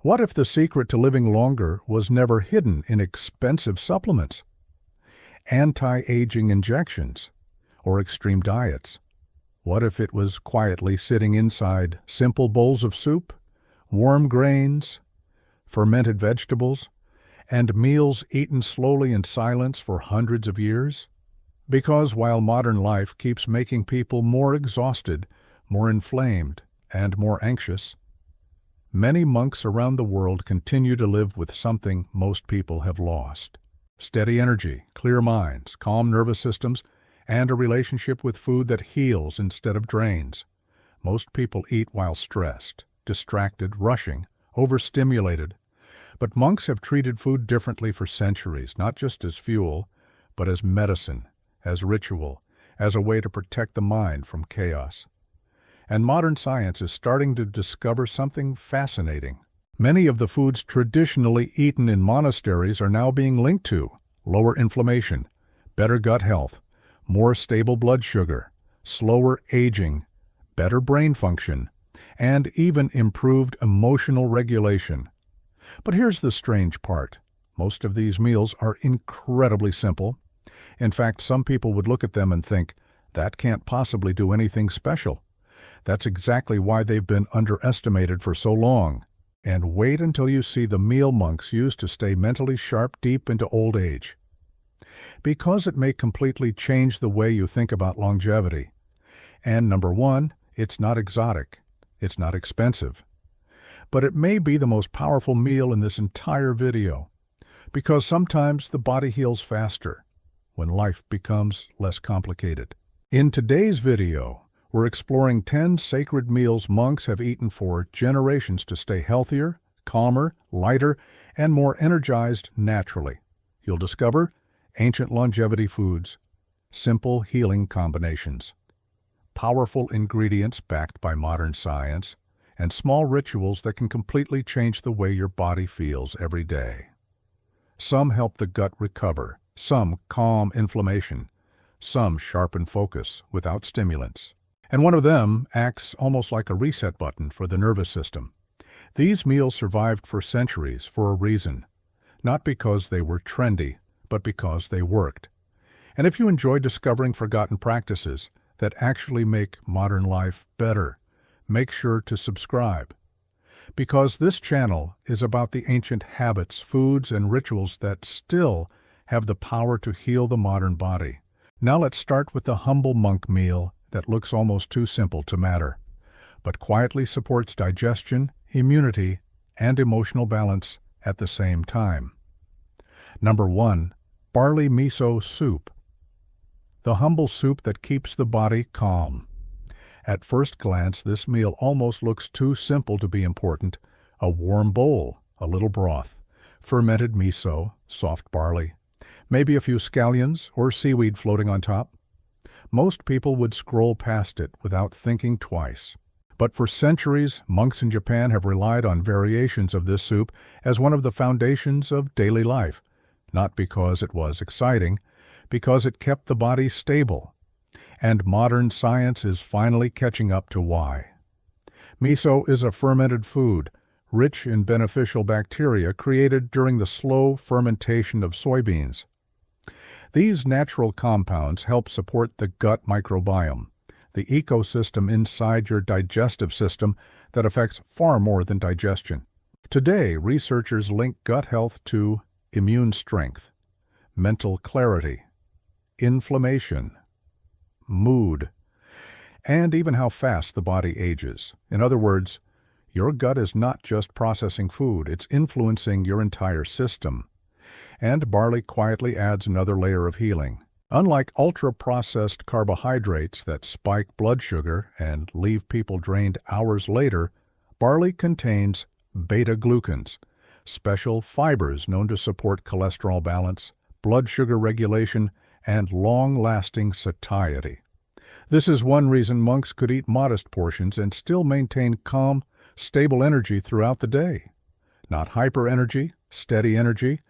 What if the secret to living longer was never hidden in expensive supplements, anti-aging injections, or extreme diets? What if it was quietly sitting inside simple bowls of soup, warm grains, fermented vegetables, and meals eaten slowly in silence for hundreds of years? Because while modern life keeps making people more exhausted, more inflamed, and more anxious, many monks around the world continue to live with something most people have lost: steady energy, clear minds, calm nervous systems, and a relationship with food that heals instead of drains. Most people eat while stressed, distracted, rushing, overstimulated. But monks have treated food differently for centuries, not just as fuel, but as medicine, as ritual, as a way to protect the mind from chaos. And modern science is starting to discover something fascinating. Many of the foods traditionally eaten in monasteries are now being linked to lower inflammation, better gut health, more stable blood sugar, slower aging, better brain function, and even improved emotional regulation. But here's the strange part. Most of these meals are incredibly simple. In fact, some people would look at them and think, that can't possibly do anything special. That's exactly why they've been underestimated for so long. And wait until you see the meal monks use to stay mentally sharp deep into old age. Because it may completely change the way you think about longevity. And number one, it's not exotic. It's not expensive. But it may be the most powerful meal in this entire video. Because sometimes the body heals faster when life becomes less complicated. In today's video, we're exploring 10 sacred meals monks have eaten for generations to stay healthier, calmer, lighter, and more energized naturally. You'll discover ancient longevity foods, simple healing combinations, powerful ingredients backed by modern science, and small rituals that can completely change the way your body feels every day. Some help the gut recover, some calm inflammation, some sharpen focus without stimulants. And one of them acts almost like a reset button for the nervous system. These meals survived for centuries for a reason, not because they were trendy, but because they worked. And if you enjoy discovering forgotten practices that actually make modern life better, make sure to subscribe. Because this channel is about the ancient habits, foods, and rituals that still have the power to heal the modern body. Now let's start with the humble monk meal that looks almost too simple to matter, but quietly supports digestion, immunity, and emotional balance at the same time. Number 1. Barley miso soup. The humble soup that keeps the body calm. At first glance, this meal almost looks too simple to be important. A warm bowl, a little broth, fermented miso, soft barley, maybe a few scallions or seaweed floating on top. Most people would scroll past it without thinking twice. But for centuries, monks in Japan have relied on variations of this soup as one of the foundations of daily life, not because it was exciting, because it kept the body stable. And modern science is finally catching up to why. Miso is a fermented food, rich in beneficial bacteria created during the slow fermentation of soybeans. These natural compounds help support the gut microbiome, the ecosystem inside your digestive system that affects far more than digestion. Today, researchers link gut health to immune strength, mental clarity, inflammation, mood, and even how fast the body ages. In other words, your gut is not just processing food, it's influencing your entire system. And barley quietly adds another layer of healing. Unlike ultra-processed carbohydrates that spike blood sugar and leave people drained hours later, barley contains beta-glucans, special fibers known to support cholesterol balance, blood sugar regulation, and long-lasting satiety. This is one reason monks could eat modest portions and still maintain calm, stable energy throughout the day. Not hyper-energy, steady energy.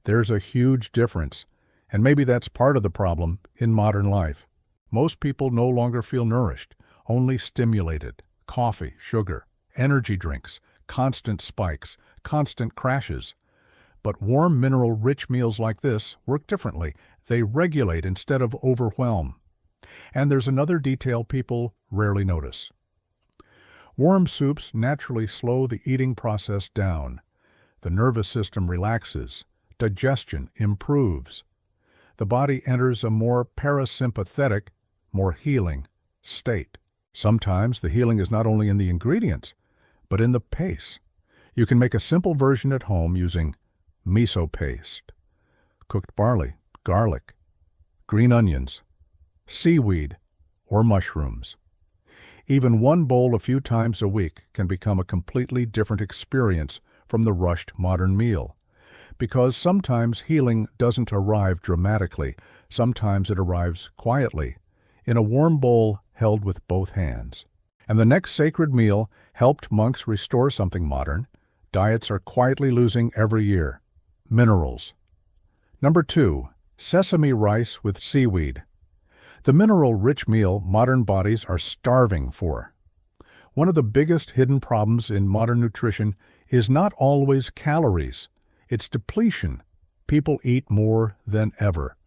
There's a huge difference, and maybe that's part of the problem in modern life. Most people no longer feel nourished, only stimulated. Coffee, sugar, energy drinks, constant spikes, constant crashes. But warm, mineral-rich meals like this work differently. They regulate instead of overwhelm. And there's another detail people rarely notice. Warm soups naturally slow the eating process down. The nervous system relaxes. Digestion improves. The body enters a more parasympathetic, more healing state. Sometimes the healing is not only in the ingredients, but in the pace. You can make a simple version at home using miso paste, cooked barley, garlic, green onions, seaweed, or mushrooms. Even one bowl a few times a week can become a completely different experience from the rushed modern meal. Because sometimes healing doesn't arrive dramatically, sometimes it arrives quietly, in a warm bowl held with both hands. And the next sacred meal helped monks restore something modern. Diets are quietly losing every year. Minerals. Number 2. Sesame rice with seaweed. The mineral-rich meal modern bodies are starving for. One of the biggest hidden problems in modern nutrition is not always calories. It's depletion. People eat more than ever.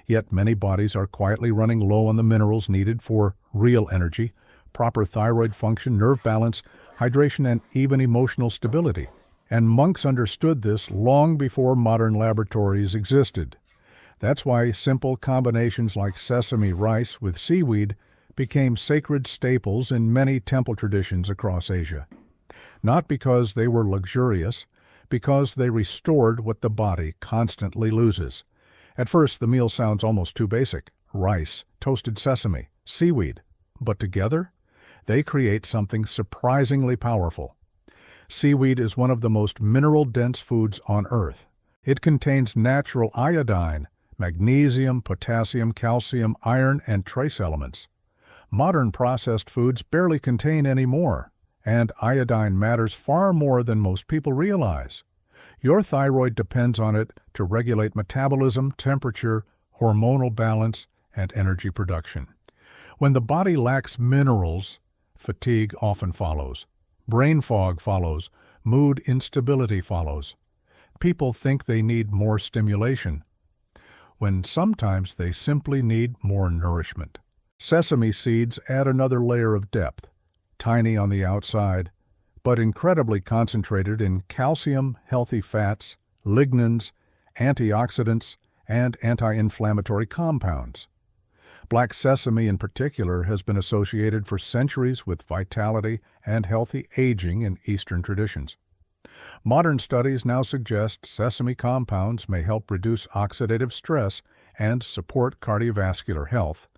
Yet many bodies are quietly running low on the minerals needed for real energy, proper thyroid function, nerve balance, hydration, and even emotional stability. And monks understood this long before modern laboratories existed. That's why simple combinations like sesame rice with seaweed became sacred staples in many temple traditions across Asia. Not because they were luxurious, because they restored what the body constantly loses. At first, the meal sounds almost too basic. Rice, toasted sesame, seaweed. But together, they create something surprisingly powerful. Seaweed is one of the most mineral-dense foods on Earth. It contains natural iodine, magnesium, potassium, calcium, iron, and trace elements. Modern processed foods barely contain any more, and iodine matters far more than most people realize. Your thyroid depends on it to regulate metabolism, temperature, hormonal balance, and energy production. When the body lacks minerals, fatigue often follows. Brain fog follows. Mood instability follows. People think they need more stimulation, when sometimes they simply need more nourishment. Sesame seeds add another layer of depth, tiny on the outside, but incredibly concentrated in calcium, healthy fats, lignans, antioxidants, and anti-inflammatory compounds. Black sesame in particular has been associated for centuries with vitality and healthy aging in Eastern traditions. Modern studies now suggest sesame compounds may help reduce oxidative stress and support cardiovascular health,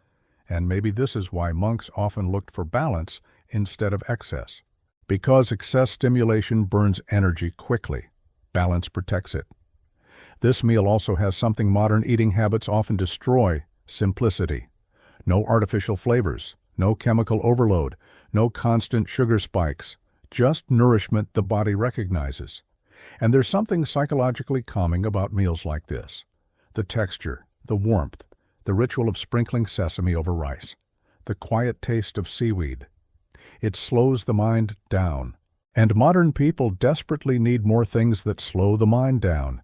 and maybe this is why monks often looked for balance instead of excess. Because excess stimulation burns energy quickly, balance protects it. This meal also has something modern eating habits often destroy: simplicity. No artificial flavors, no chemical overload, no constant sugar spikes, just nourishment the body recognizes. And there's something psychologically calming about meals like this. The texture, the warmth, the ritual of sprinkling sesame over rice, the quiet taste of seaweed. It slows the mind down. And modern people desperately need more things that slow the mind down.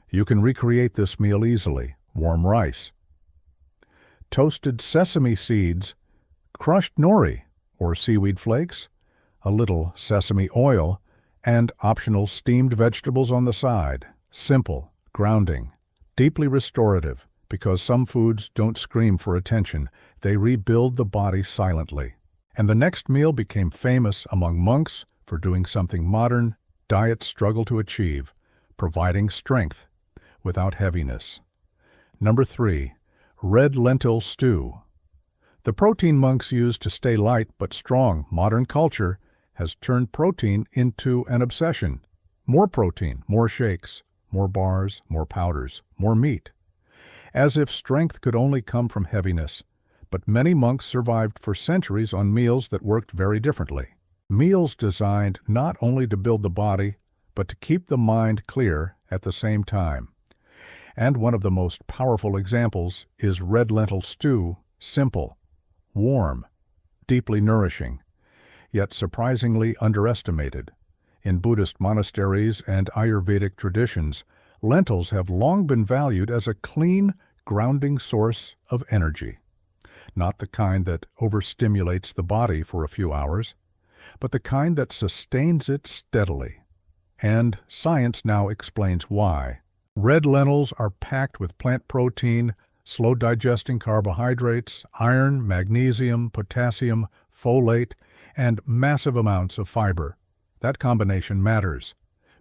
You can recreate this meal easily. Warm rice, toasted sesame seeds, crushed nori or seaweed flakes, a little sesame oil, and optional steamed vegetables on the side. Simple, grounding, deeply restorative, because some foods don't scream for attention. They rebuild the body silently. And the next meal became famous among monks for doing something modern diets struggle to achieve: providing strength without heaviness. Number 3. Red lentil stew. The protein monks used to stay light but strong. Modern culture has turned protein into an obsession. More protein, more shakes, more bars, more powders, more meat. As if strength could only come from heaviness. But many monks survived for centuries on meals that worked very differently. Meals designed not only to build the body, but to keep the mind clear at the same time. And one of the most powerful examples is red lentil stew. Simple, warm, deeply nourishing, yet surprisingly underestimated. In Buddhist monasteries and Ayurvedic traditions, lentils have long been valued as a clean, grounding source of energy. Not the kind that overstimulates the body for a few hours, but the kind that sustains it steadily. And science now explains why. Red lentils are packed with plant protein, slow-digesting carbohydrates, iron, magnesium, potassium, folate, and massive amounts of fiber. That combination matters,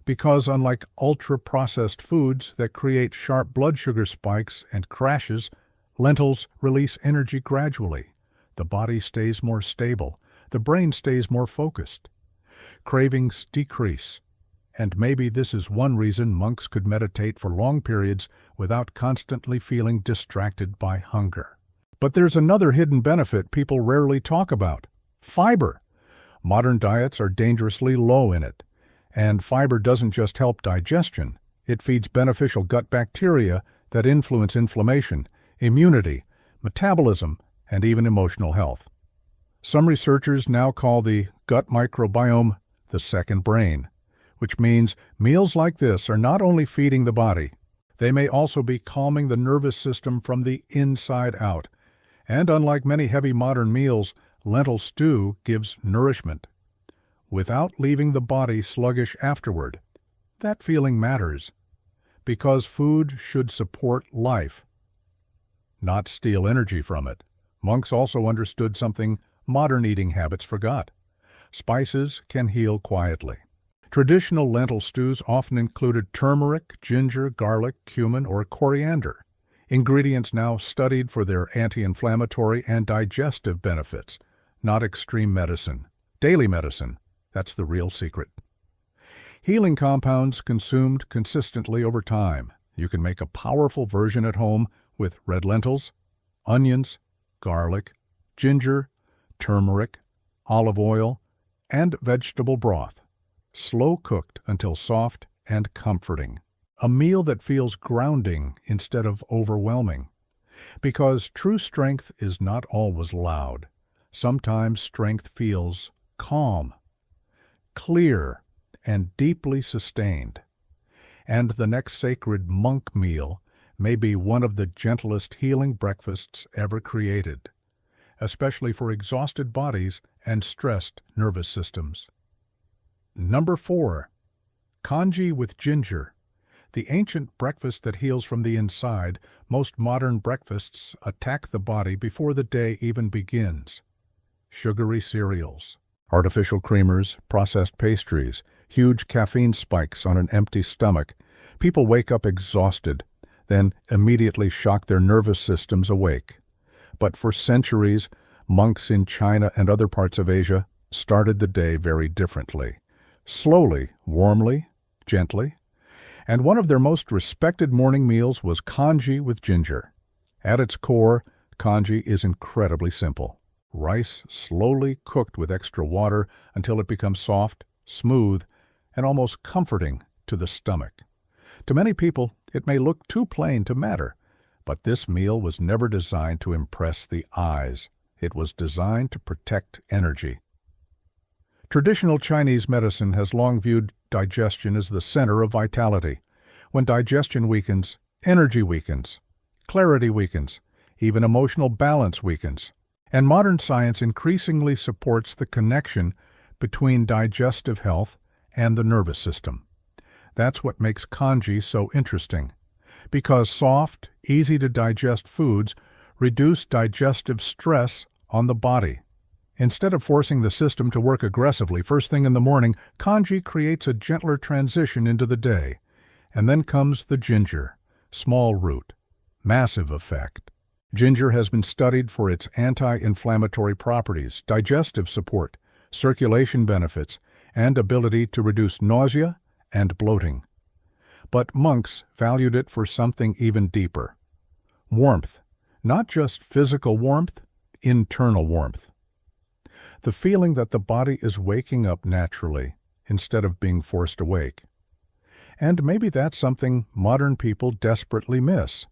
because unlike ultra-processed foods that create sharp blood sugar spikes and crashes, lentils release energy gradually. The body stays more stable. The brain stays more focused. Cravings decrease. And maybe this is one reason monks could meditate for long periods without constantly feeling distracted by hunger. But there's another hidden benefit people rarely talk about: fiber. Modern diets are dangerously low in it. And fiber doesn't just help digestion. It feeds beneficial gut bacteria that influence inflammation, immunity, metabolism, and even emotional health. Some researchers now call the gut microbiome the second brain, which means meals like this are not only feeding the body, they may also be calming the nervous system from the inside out. And unlike many heavy modern meals, lentil stew gives nourishment, without leaving the body sluggish afterward. That feeling matters, because food should support life, not steal energy from it. Monks also understood something modern eating habits forgot. Spices can heal quietly. Traditional lentil stews often included turmeric, ginger, garlic, cumin, or coriander, ingredients now studied for their anti-inflammatory and digestive benefits, not extreme medicine. Daily medicine, that's the real secret. Healing compounds consumed consistently over time. You can make a powerful version at home with red lentils, onions, garlic, ginger, turmeric, olive oil, and vegetable broth, slow cooked until soft and comforting. A meal that feels grounding instead of overwhelming. Because true strength is not always loud. Sometimes strength feels calm, clear, and deeply sustained. And the next sacred monk meal may be one of the gentlest healing breakfasts ever created, especially for exhausted bodies and stressed nervous systems. Number 4. Congee with ginger. The ancient breakfast that heals from the inside. Most modern breakfasts attack the body before the day even begins. Sugary cereals, artificial creamers, processed pastries, huge caffeine spikes on an empty stomach. People wake up exhausted, then immediately shock their nervous systems awake. But for centuries, monks in China and other parts of Asia started the day very differently. Slowly, warmly, gently. And one of their most respected morning meals was congee with ginger. At its core, congee is incredibly simple. Rice slowly cooked with extra water until it becomes soft, smooth, and almost comforting to the stomach. To many people, it may look too plain to matter, but this meal was never designed to impress the eyes. It was designed to protect energy. Traditional Chinese medicine has long viewed digestion as the center of vitality. When digestion weakens, energy weakens, clarity weakens, even emotional balance weakens. And modern science increasingly supports the connection between digestive health and the nervous system. That's what makes congee so interesting, because soft, easy-to-digest foods reduce digestive stress on the body. Instead of forcing the system to work aggressively first thing in the morning, congee creates a gentler transition into the day. And then comes the ginger, small root, massive effect. Ginger has been studied for its anti-inflammatory properties, digestive support, circulation benefits, and ability to reduce nausea and bloating. But monks valued it for something even deeper. Warmth, not just physical warmth, internal warmth. The feeling that the body is waking up naturally instead of being forced awake. And maybe that's something modern people desperately miss.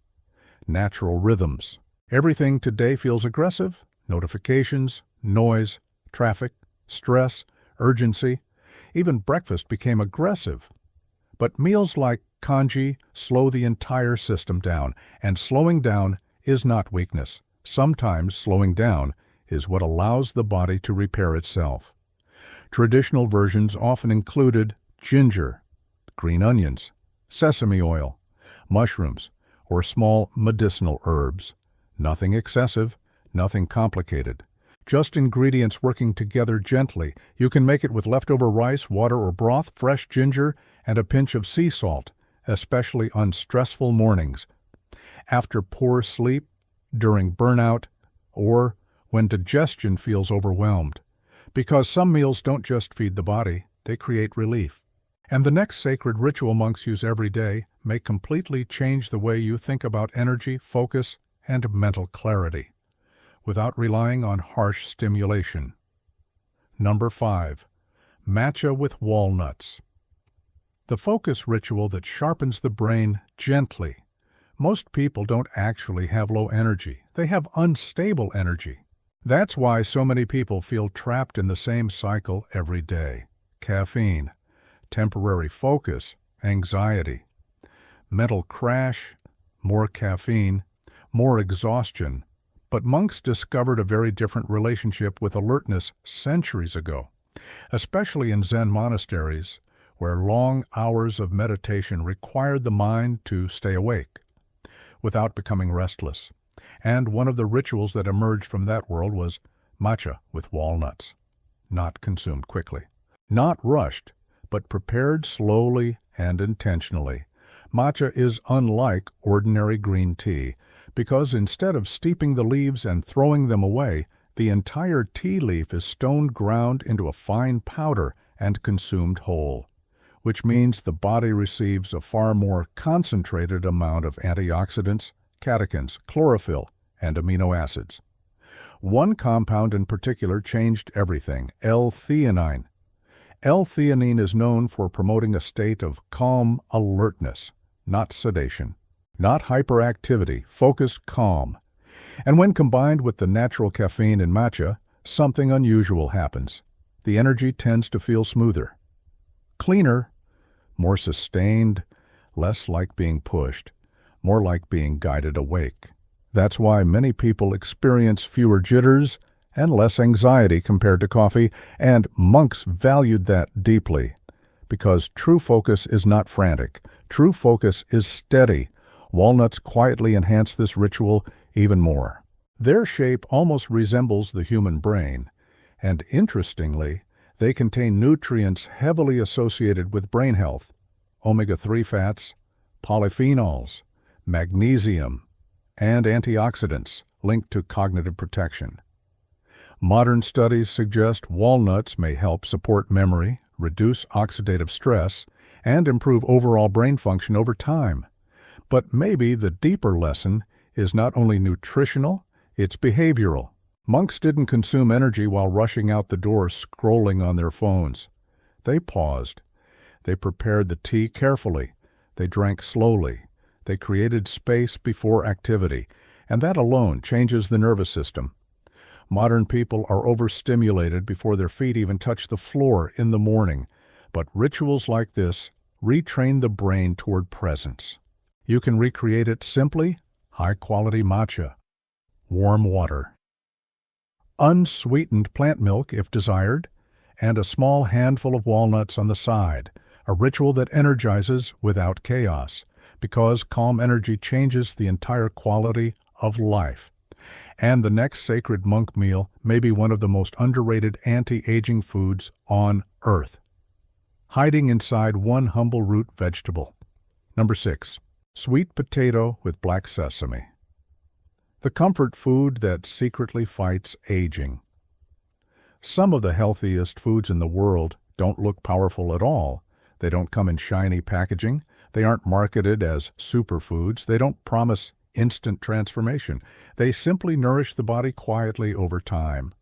Natural rhythms. Everything today feels aggressive. Notifications, noise, traffic, stress, urgency. Even breakfast became aggressive. But meals like kanji slow the entire system down, and slowing down is not weakness. Sometimes slowing down is what allows the body to repair itself. Traditional versions often included ginger, green onions, sesame oil, mushrooms, or small medicinal herbs. Nothing excessive, nothing complicated. Just ingredients working together gently. You can make it with leftover rice, water or broth, fresh ginger, and a pinch of sea salt, especially on stressful mornings, after poor sleep, during burnout, or when digestion feels overwhelmed. Because some meals don't just feed the body, they create relief. And the next sacred ritual monks use every day may completely change the way you think about energy, focus, and mental clarity, without relying on harsh stimulation. Number 5. Matcha with walnuts. The focus ritual that sharpens the brain gently. Most people don't actually have low energy. They have unstable energy. That's why so many people feel trapped in the same cycle every day. Caffeine, temporary focus, anxiety, mental crash, more caffeine, more exhaustion. But monks discovered a very different relationship with alertness centuries ago, especially in Zen monasteries, where long hours of meditation required the mind to stay awake without becoming restless. And one of the rituals that emerged from that world was matcha with walnuts, not consumed quickly, not rushed, but prepared slowly and intentionally. Matcha is unlike ordinary green tea, because instead of steeping the leaves and throwing them away, the entire tea leaf is stoned ground into a fine powder and consumed whole, which means the body receives a far more concentrated amount of antioxidants, catechins, chlorophyll, and amino acids. One compound in particular changed everything: L-theanine. L-theanine is known for promoting a state of calm alertness, not sedation, not hyperactivity, focused calm. And when combined with the natural caffeine in matcha, something unusual happens. The energy tends to feel smoother, cleaner, more sustained, less like being pushed, more like being guided awake. That's why many people experience fewer jitters and less anxiety compared to coffee, and monks valued that deeply, because true focus is not frantic. True focus is steady. Walnuts quietly enhance this ritual even more. Their shape almost resembles the human brain, and interestingly, they contain nutrients heavily associated with brain health: omega-3 fats, polyphenols, magnesium, and antioxidants linked to cognitive protection. Modern studies suggest walnuts may help support memory, reduce oxidative stress, and improve overall brain function over time. But maybe the deeper lesson is not only nutritional, it's behavioral. Monks didn't consume energy while rushing out the door scrolling on their phones. They paused. They prepared the tea carefully. They drank slowly. They created space before activity, and that alone changes the nervous system. Modern people are overstimulated before their feet even touch the floor in the morning, but rituals like this retrain the brain toward presence. You can recreate it simply: high-quality matcha, warm water, unsweetened plant milk if desired, and a small handful of walnuts on the side, a ritual that energizes without chaos, because calm energy changes the entire quality of life. And the next sacred monk meal may be one of the most underrated anti-aging foods on earth, hiding inside one humble root vegetable. Number 6. Sweet potato with black sesame. The comfort food that secretly fights aging. Some of the healthiest foods in the world don't look powerful at all. They don't come in shiny packaging. They aren't marketed as superfoods. They don't promise instant transformation. They simply nourish the body quietly over time.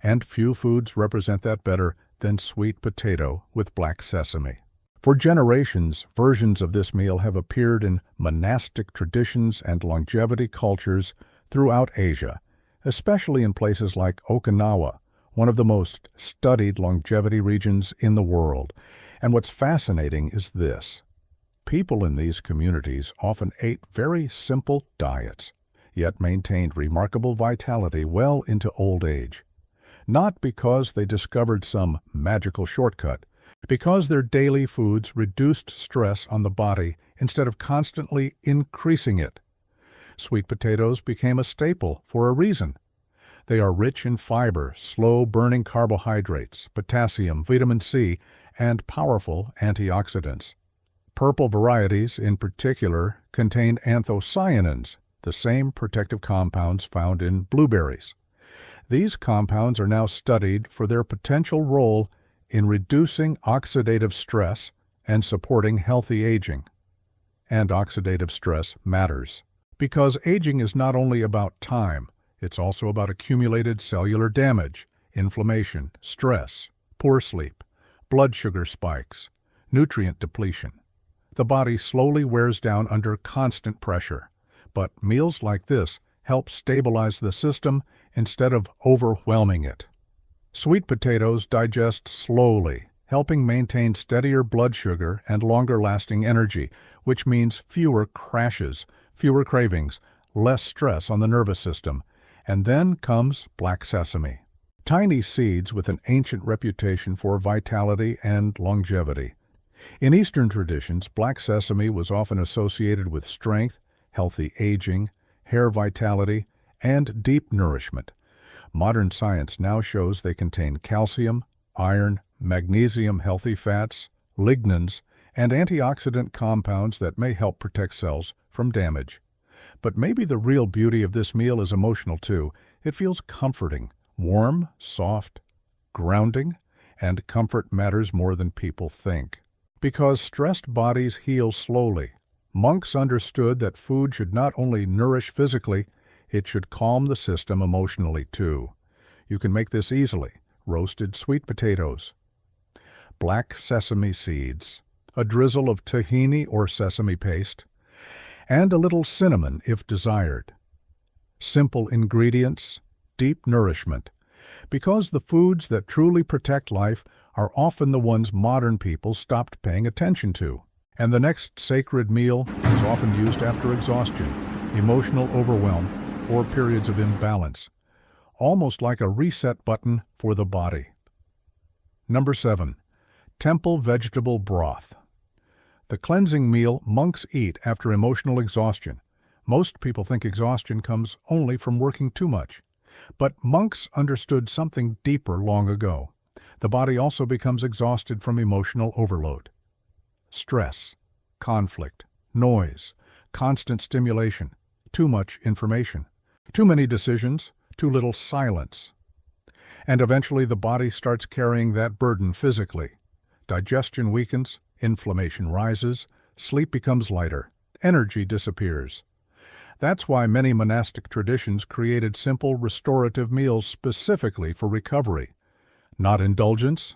And few foods represent that better than sweet potato with black sesame. For generations, versions of this meal have appeared in monastic traditions and longevity cultures throughout Asia, especially in places like Okinawa one of the most studied longevity regions in the world. And what's fascinating is this. People in these communities often ate very simple diets, yet maintained remarkable vitality well into old age. Not because they discovered some magical shortcut, because their daily foods reduced stress on the body instead of constantly increasing it. Sweet potatoes became a staple for a reason. They are rich in fiber, slow-burning carbohydrates, potassium, vitamin C, and powerful antioxidants. Purple varieties, in particular, contain anthocyanins, the same protective compounds found in blueberries. These compounds are now studied for their potential role in reducing oxidative stress and supporting healthy aging. And oxidative stress matters, because aging is not only about time, it's also about accumulated cellular damage, inflammation, stress, poor sleep, blood sugar spikes, nutrient depletion. The body slowly wears down under constant pressure, but meals like this help stabilize the system instead of overwhelming it. Sweet potatoes digest slowly, helping maintain steadier blood sugar and longer-lasting energy, which means fewer crashes, fewer cravings, less stress on the nervous system. And then comes black sesame. Tiny seeds with an ancient reputation for vitality and longevity. In Eastern traditions, black sesame was often associated with strength, healthy aging, hair vitality, and deep nourishment. Modern science now shows they contain calcium, iron, magnesium, healthy fats, lignans, and antioxidant compounds that may help protect cells from damage. But maybe the real beauty of this meal is emotional too. It feels comforting, warm, soft, grounding, and comfort matters more than people think. Because stressed bodies heal slowly, monks understood that food should not only nourish physically, it should calm the system emotionally too. You can make this easily. Roasted sweet potatoes, black sesame seeds, a drizzle of tahini or sesame paste, and a little cinnamon if desired. Simple ingredients, deep nourishment. Because the foods that truly protect life are often the ones modern people stopped paying attention to. And the next sacred meal is often used after exhaustion, emotional overwhelm, or periods of imbalance. Almost like a reset button for the body. Number 7. Temple vegetable broth. The cleansing meal monks eat after emotional exhaustion. Most people think exhaustion comes only from working too much. But monks understood something deeper long ago. The body also becomes exhausted from emotional overload. Stress, conflict, noise, constant stimulation, too much information, too many decisions, too little silence. And eventually the body starts carrying that burden physically. Digestion weakens, inflammation rises, sleep becomes lighter, energy disappears. That's why many monastic traditions created simple restorative meals specifically for recovery. Not indulgence,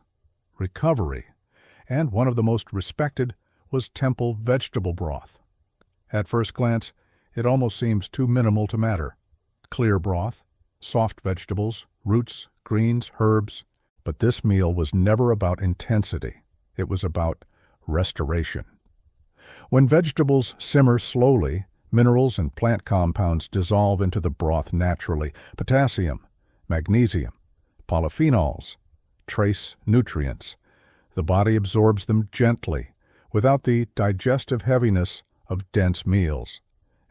recovery. And one of the most respected was temple vegetable broth. At first glance, it almost seems too minimal to matter. Clear broth, soft vegetables, roots, greens, herbs. But this meal was never about intensity. It was about restoration. When vegetables simmer slowly, minerals and plant compounds dissolve into the broth naturally. Potassium, magnesium, polyphenols, trace nutrients. The body absorbs them gently, without the digestive heaviness of dense meals.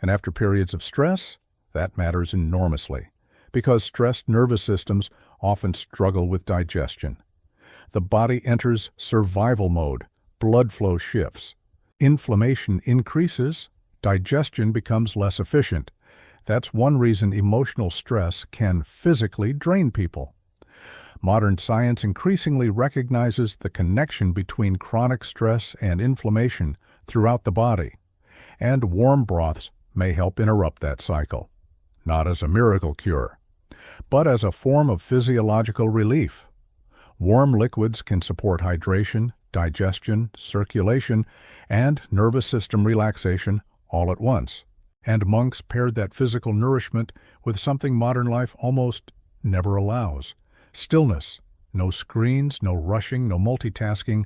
And after periods of stress, that matters enormously, because stressed nervous systems often struggle with digestion. The body enters survival mode, blood flow shifts, inflammation increases, digestion becomes less efficient. That's one reason emotional stress can physically drain people. Modern science increasingly recognizes the connection between chronic stress and inflammation throughout the body, and warm broths may help interrupt that cycle, not as a miracle cure, but as a form of physiological relief. Warm liquids can support hydration, digestion, circulation, and nervous system relaxation all at once. And monks paired that physical nourishment with something modern life almost never allows: Stillness. No screens, no rushing, no multitasking,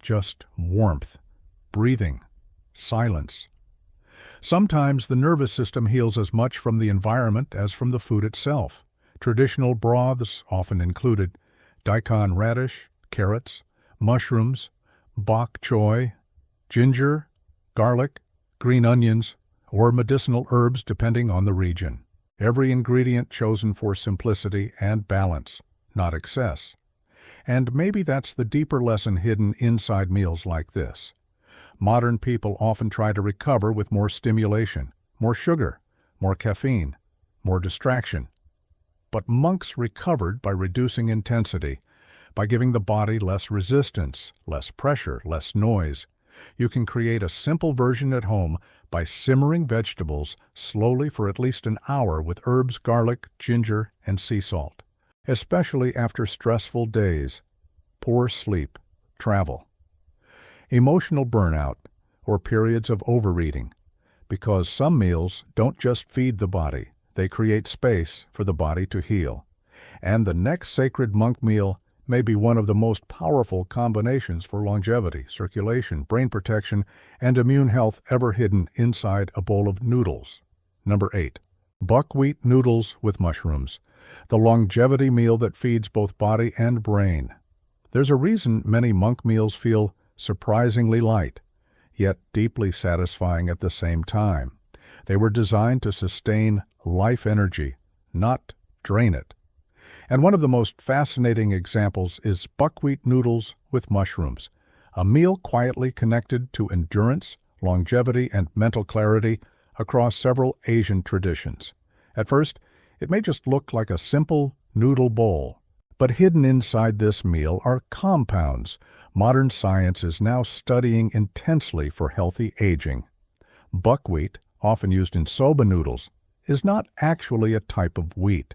just warmth, breathing, silence. Sometimes the nervous system heals as much from the environment as from the food itself. Traditional broths often included daikon radish, carrots, mushrooms, bok choy, ginger, garlic, green onions, or medicinal herbs depending on the region. Every ingredient chosen for simplicity and balance, not excess. And maybe that's the deeper lesson hidden inside meals like this. Modern people often try to recover with more stimulation, more sugar, more caffeine, more distraction. But monks recovered by reducing intensity, by giving the body less resistance, less pressure, less noise. You can create a simple version at home by simmering vegetables slowly for at least an hour with herbs, garlic, ginger, and sea salt. Especially after stressful days, poor sleep, travel, emotional burnout, or periods of overeating, because some meals don't just feed the body, they create space for the body to heal. And the next sacred monk meal may be one of the most powerful combinations for longevity, circulation, brain protection, and immune health ever hidden inside a bowl of noodles. Number 8. Buckwheat noodles with mushrooms, the longevity meal that feeds both body and brain. There's a reason many monk meals feel surprisingly light, yet deeply satisfying at the same time. They were designed to sustain life energy, not drain it. And one of the most fascinating examples is buckwheat noodles with mushrooms, a meal quietly connected to endurance, longevity, and mental clarity across several Asian traditions. At first, it may just look like a simple noodle bowl, but hidden inside this meal are compounds modern science is now studying intensely for healthy aging. Buckwheat, often used in soba noodles, is not actually a type of wheat.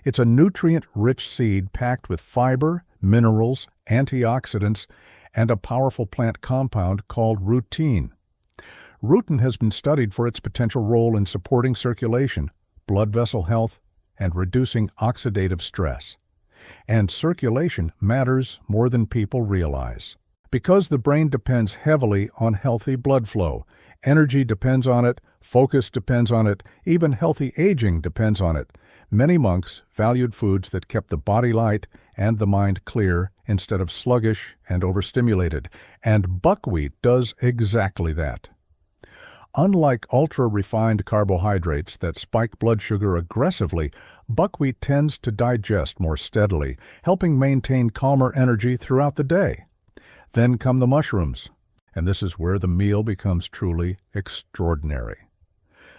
It's a nutrient-rich seed packed with fiber, minerals, antioxidants, and a powerful plant compound called rutin. Rutin has been studied for its potential role in supporting circulation, blood vessel health, and reducing oxidative stress. And circulation matters more than people realize. Because the brain depends heavily on healthy blood flow, energy depends on it, focus depends on it, even healthy aging depends on it. Many monks valued foods that kept the body light and the mind clear instead of sluggish and overstimulated, and buckwheat does exactly that. Unlike ultra-refined carbohydrates that spike blood sugar aggressively, buckwheat tends to digest more steadily, helping maintain calmer energy throughout the day. Then come the mushrooms, and this is where the meal becomes truly extraordinary.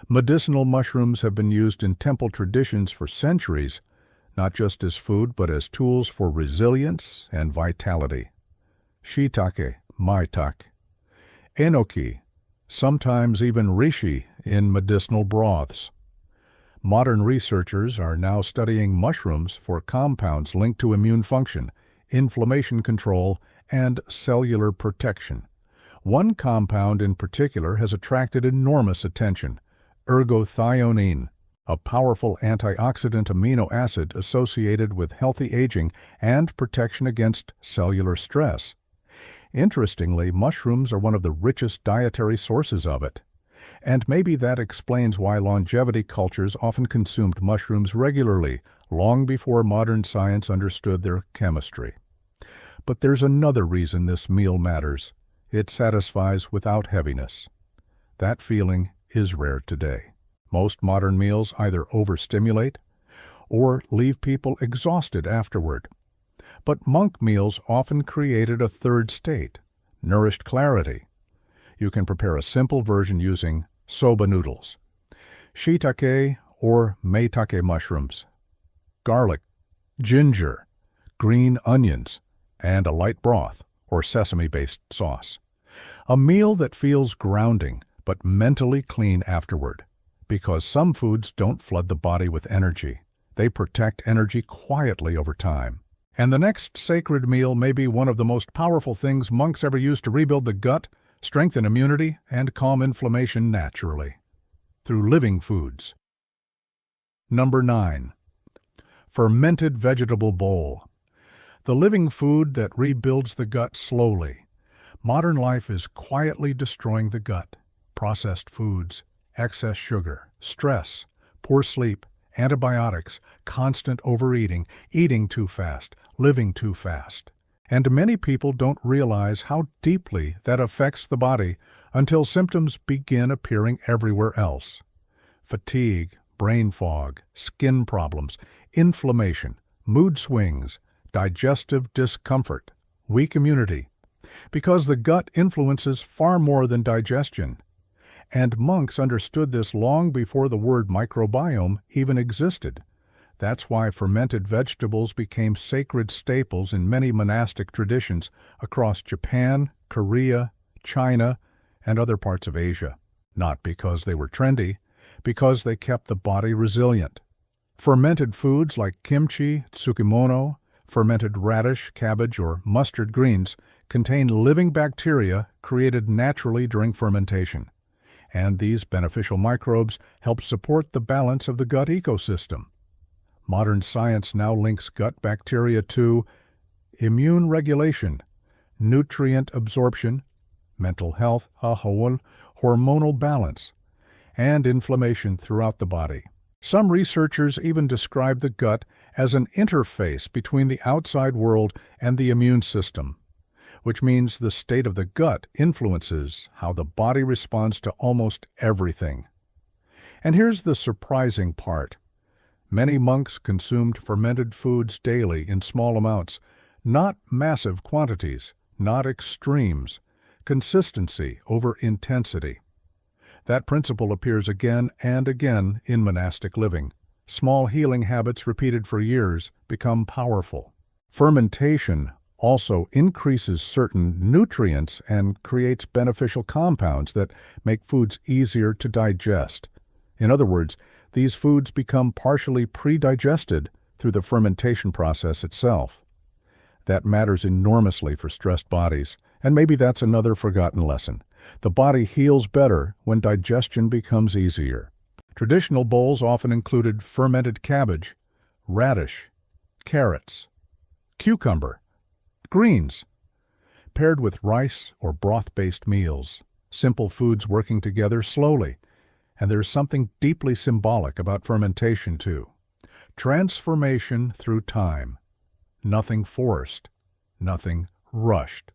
Medicinal mushrooms have been used in temple traditions for centuries, not just as food but as tools for resilience and vitality. Shiitake, maitake, enoki, sometimes even reishi in medicinal broths. Modern researchers are now studying mushrooms for compounds linked to immune function, inflammation control, and cellular protection. One compound in particular has attracted enormous attention, ergothioneine, a powerful antioxidant amino acid associated with healthy aging and protection against cellular stress. Interestingly, mushrooms are one of the richest dietary sources of it. And maybe that explains why longevity cultures often consumed mushrooms regularly, long before modern science understood their chemistry. But there's another reason this meal matters. It satisfies without heaviness. That feeling is rare today. Most modern meals either overstimulate or leave people exhausted afterward. But monk meals often created a third state, nourished clarity. You can prepare a simple version using soba noodles, shiitake or maitake mushrooms, garlic, ginger, green onions, and a light broth or sesame-based sauce. A meal that feels grounding but mentally clean afterward, because some foods don't flood the body with energy. They protect energy quietly over time. And the next sacred meal may be one of the most powerful things monks ever used to rebuild the gut, strengthen immunity, and calm inflammation naturally, through living foods. Number 9. Fermented vegetable bowl. The living food that rebuilds the gut slowly. Modern life is quietly destroying the gut. Processed foods, excess sugar, stress, poor sleep, antibiotics, constant overeating, eating too fast, living too fast. And many people don't realize how deeply that affects the body until symptoms begin appearing everywhere else. Fatigue, brain fog, skin problems, inflammation, mood swings, digestive discomfort, weak immunity, because the gut influences far more than digestion. And monks understood this long before the word microbiome even existed. That's why fermented vegetables became sacred staples in many monastic traditions across Japan, Korea, China, and other parts of Asia. Not because they were trendy, because they kept the body resilient. Fermented foods like kimchi, tsukemono, fermented radish, cabbage, or mustard greens contain living bacteria created naturally during fermentation. And these beneficial microbes help support the balance of the gut ecosystem. Modern science now links gut bacteria to immune regulation, nutrient absorption, mental health, hormonal balance, and inflammation throughout the body. Some researchers even describe the gut as an interface between the outside world and the immune system, which means the state of the gut influences how the body responds to almost everything. And here's the surprising part. Many monks consumed fermented foods daily in small amounts, not massive quantities, not extremes, consistency over intensity. That principle appears again and again in monastic living. Small healing habits repeated for years become powerful. Fermentation also increases certain nutrients and creates beneficial compounds that make foods easier to digest. In other words, these foods become partially pre-digested through the fermentation process itself. That matters enormously for stressed bodies, and maybe that's another forgotten lesson. The body heals better when digestion becomes easier. Traditional bowls often included fermented cabbage, radish, carrots, cucumber, greens, paired with rice or broth-based meals, simple foods working together slowly. And there's something deeply symbolic about fermentation, too. Transformation through time. Nothing forced, nothing rushed.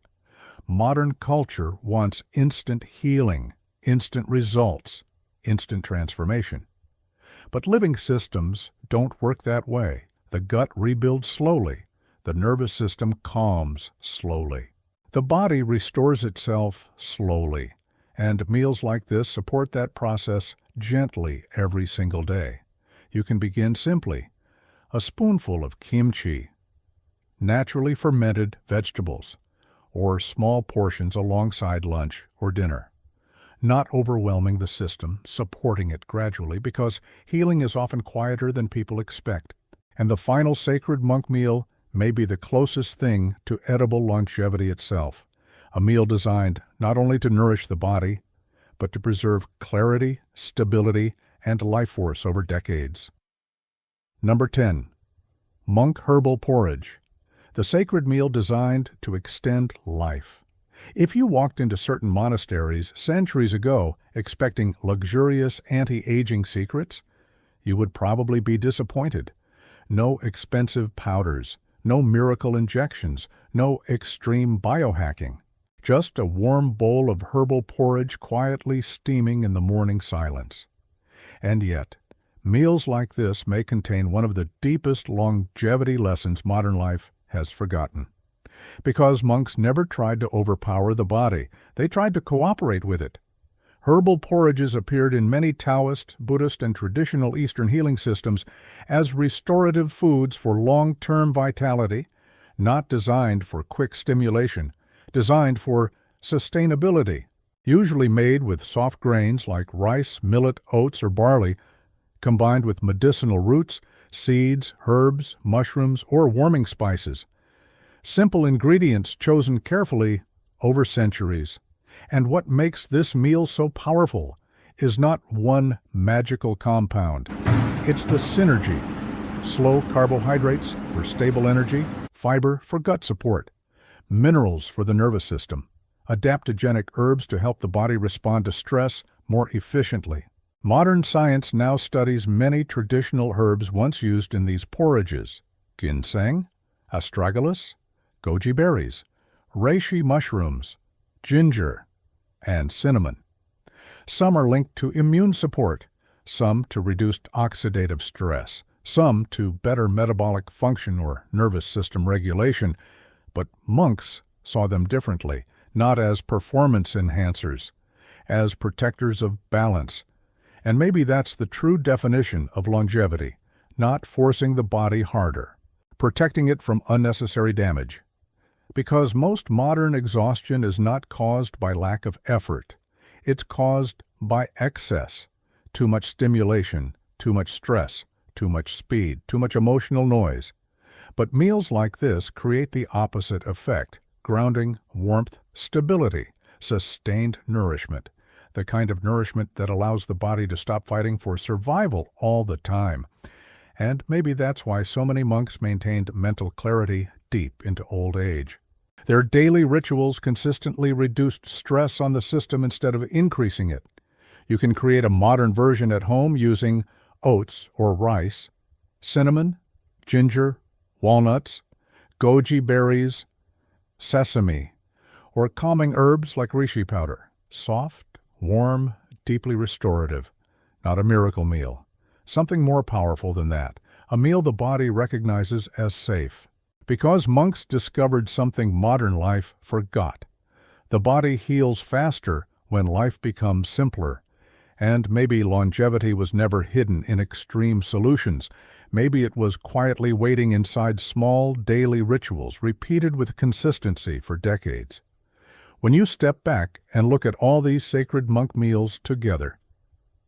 Modern culture wants instant healing, instant results, instant transformation. But living systems don't work that way. The gut rebuilds slowly. The nervous system calms slowly. The body restores itself slowly. And meals like this support that process gently every single day. You can begin simply. A spoonful of kimchi, naturally fermented vegetables, or small portions alongside lunch or dinner. Not overwhelming the system, supporting it gradually, because healing is often quieter than people expect. And the final sacred monk meal may be the closest thing to edible longevity itself. A meal designed not only to nourish the body, but to preserve clarity, stability, and life force over decades. Number 10. Monk herbal porridge. The sacred meal designed to extend life. If you walked into certain monasteries centuries ago expecting luxurious anti-aging secrets, you would probably be disappointed. No expensive powders, no miracle injections, no extreme biohacking. Just a warm bowl of herbal porridge quietly steaming in the morning silence. And yet, meals like this may contain one of the deepest longevity lessons modern life has forgotten. Because monks never tried to overpower the body, they tried to cooperate with it. Herbal porridges appeared in many Taoist, Buddhist, and traditional Eastern healing systems as restorative foods for long-term vitality, not designed for quick stimulation, designed for sustainability, usually made with soft grains like rice, millet, oats, or barley, combined with medicinal roots, seeds, herbs, mushrooms, or warming spices. Simple ingredients chosen carefully over centuries. And what makes this meal so powerful is not one magical compound. It's the synergy. slow carbohydrates for stable energy, fiber for gut support, minerals for the nervous system, adaptogenic herbs to help the body respond to stress more efficiently. Modern science now studies many traditional herbs once used in these porridges: ginseng, astragalus, goji berries, reishi mushrooms, ginger, and cinnamon. Some are linked to immune support, some to reduced oxidative stress, some to better metabolic function or nervous system regulation, but monks saw them differently, not as performance enhancers, as protectors of balance. And maybe that's the true definition of longevity, not forcing the body harder, protecting it from unnecessary damage. Because most modern exhaustion is not caused by lack of effort. It's caused by excess, too much stimulation, too much stress, too much speed, too much emotional noise. But meals like this create the opposite effect: grounding, warmth, stability, sustained nourishment, the kind of nourishment that allows the body to stop fighting for survival all the time. And maybe that's why so many monks maintained mental clarity deep into old age. Their daily rituals consistently reduced stress on the system instead of increasing it. You can create a modern version at home using oats or rice, cinnamon, ginger, walnuts, goji berries, sesame, or calming herbs like reishi powder. Soft, warm, deeply restorative. Not a miracle meal. Something more powerful than that. A meal the body recognizes as safe. Because monks discovered something modern life forgot. The body heals faster when life becomes simpler. And maybe longevity was never hidden in extreme solutions. Maybe it was quietly waiting inside small daily rituals repeated with consistency for decades. When you step back and look at all these sacred monk meals together,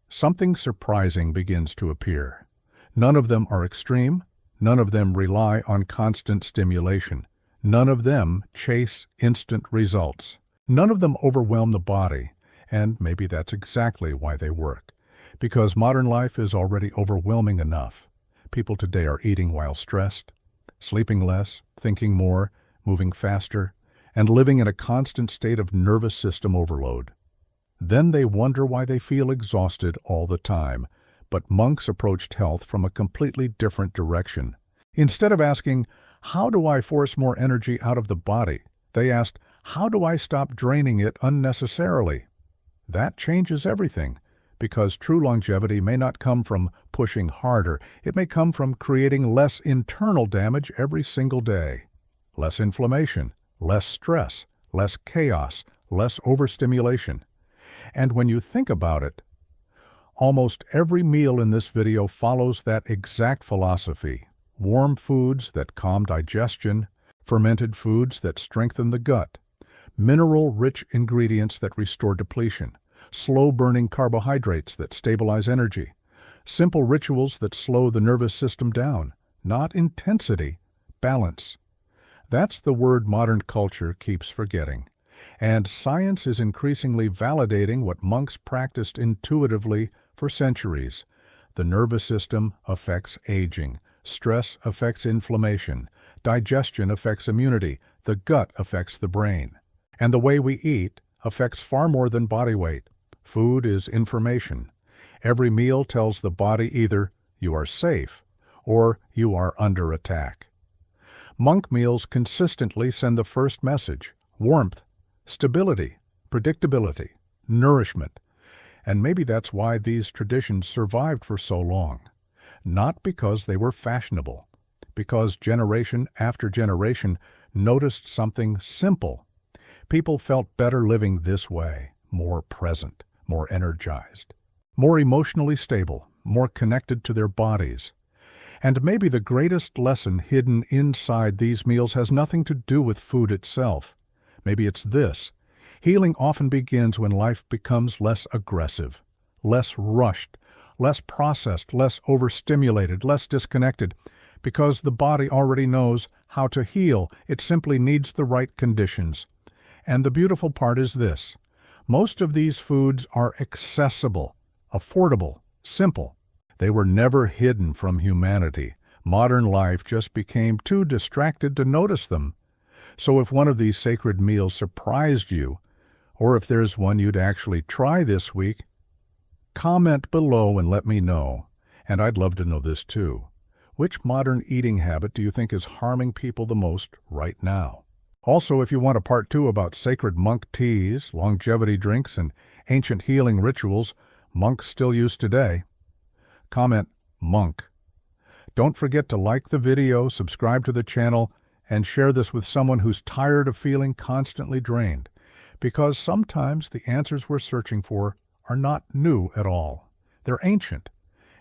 something surprising begins to appear. None of them are extreme. None of them rely on constant stimulation. None of them chase instant results. None of them overwhelm the body. And maybe that's exactly why they work. Because modern life is already overwhelming enough. People today are eating while stressed, sleeping less, thinking more, moving faster, and living in a constant state of nervous system overload. Then they wonder why they feel exhausted all the time. But monks approached health from a completely different direction. Instead of asking, "How do I force more energy out of the body?" they asked, "How do I stop draining it unnecessarily?" That changes everything, because true longevity may not come from pushing harder. It may come from creating less internal damage every single day. Less inflammation, less stress, less chaos, less overstimulation. And when you think about it, almost every meal in this video follows that exact philosophy. Warm foods that calm digestion, fermented foods that strengthen the gut, mineral-rich ingredients that restore depletion, slow-burning carbohydrates that stabilize energy, simple rituals that slow the nervous system down, not intensity, balance. That's the word modern culture keeps forgetting. And science is increasingly validating what monks practiced intuitively for centuries. The nervous system affects aging. Stress affects inflammation. Digestion affects immunity. The gut affects the brain. And the way we eat affects far more than body weight. Food is information. Every meal tells the body either you are safe or you are under attack. Monk meals consistently send the first message: warmth, stability, predictability, nourishment. And maybe that's why these traditions survived for so long. Not because they were fashionable, because generation after generation noticed something simple. People felt better living this way, more present, more energized, more emotionally stable, more connected to their bodies. And maybe the greatest lesson hidden inside these meals has nothing to do with food itself. Maybe it's this: healing often begins when life becomes less aggressive, less rushed, less processed, less overstimulated, less disconnected, because the body already knows how to heal. It simply needs the right conditions. And the beautiful part is this: most of these foods are accessible, affordable, simple. They were never hidden from humanity. Modern life just became too distracted to notice them. So if one of these sacred meals surprised you, or if there's one you'd actually try this week, comment below and let me know. And I'd love to know this too. Which modern eating habit do you think is harming people the most right now? Also, if you want a part 2 about sacred monk teas, longevity drinks, and ancient healing rituals monks still use today, comment monk. Don't forget to like the video, subscribe to the channel, and share this with someone who's tired of feeling constantly drained, because sometimes the answers we're searching for are not new at all. They're ancient,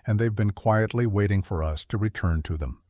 and they've been quietly waiting for us to return to them.